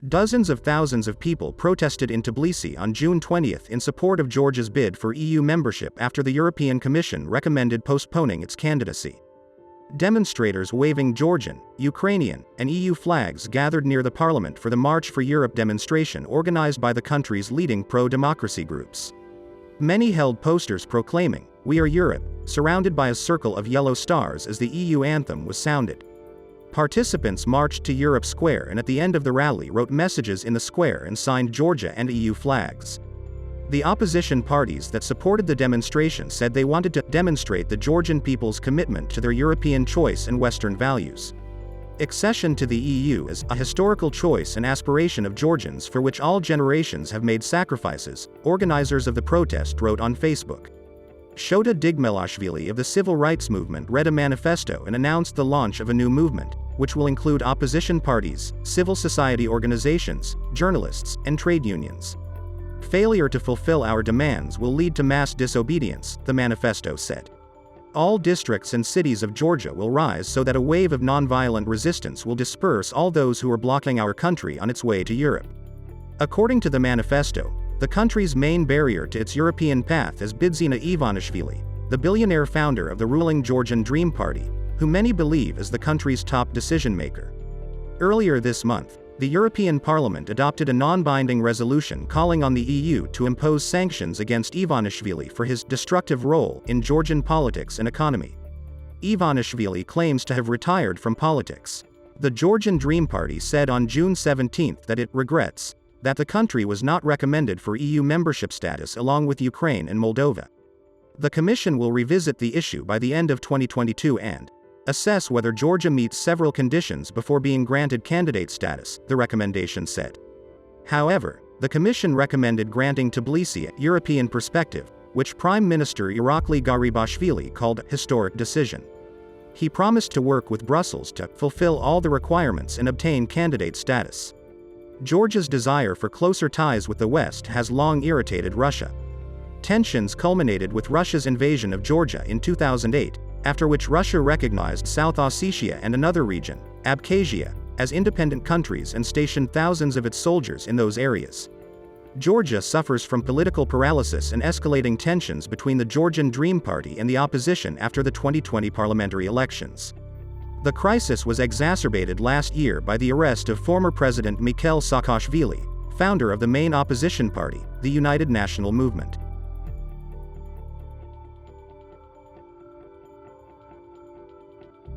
Dozens of thousands of people protested in Tbilisi on June 20 in support of Georgia's bid for EU membership after the European Commission recommended postponing its candidacy. Demonstrators waving Georgian, Ukrainian, and EU flags gathered near the parliament for the March for Europe demonstration organized by the country's leading pro-democracy groups. Many held posters proclaiming, "We are Europe," surrounded by a circle of yellow stars as the EU anthem was sounded. Participants marched to Europe Square and at the end of the rally wrote messages in the square and signed Georgia and EU flags. The opposition parties that supported the demonstration said they wanted to demonstrate the Georgian people's commitment to their European choice and Western values. Accession to the EU is a historical choice and aspiration of Georgians for which all generations have made sacrifices, organizers of the protest wrote on Facebook. Shota Digmelashvili of the civil rights movement read a manifesto and announced the launch of a new movement, which will include opposition parties, civil society organizations, journalists, and trade unions. Failure to fulfill our demands will lead to mass disobedience, the manifesto said. All districts and cities of Georgia will rise so that a wave of nonviolent resistance will disperse all those who are blocking our country on its way to Europe. According to the manifesto, the country's main barrier to its European path is Bidzina Ivanishvili, the billionaire founder of the ruling Georgian Dream Party, who many believe is the country's top decision-maker. Earlier this month, the European Parliament adopted a non-binding resolution calling on the EU to impose sanctions against Ivanishvili for his destructive role in Georgian politics and economy. Ivanishvili claims to have retired from politics. The Georgian Dream Party said on June 17 that it regrets that the country was not recommended for EU membership status along with Ukraine and Moldova. The Commission will revisit the issue by the end of 2022 and assess whether Georgia meets several conditions before being granted candidate status, the recommendation said. However, the Commission recommended granting Tbilisi a European perspective, which Prime Minister Irakli Garibashvili called a historic decision. He promised to work with Brussels to fulfill all the requirements and obtain candidate status. Georgia's desire for closer ties with the West has long irritated Russia. Tensions culminated with Russia's invasion of Georgia in 2008, after which Russia recognized South Ossetia and another region, Abkhazia, as independent countries and stationed thousands of its soldiers in those areas. Georgia suffers from political paralysis and escalating tensions between the Georgian Dream Party and the opposition after the 2020 parliamentary elections. The crisis was exacerbated last year by the arrest of former President Mikhail Saakashvili, founder of the main opposition party, the United National Movement.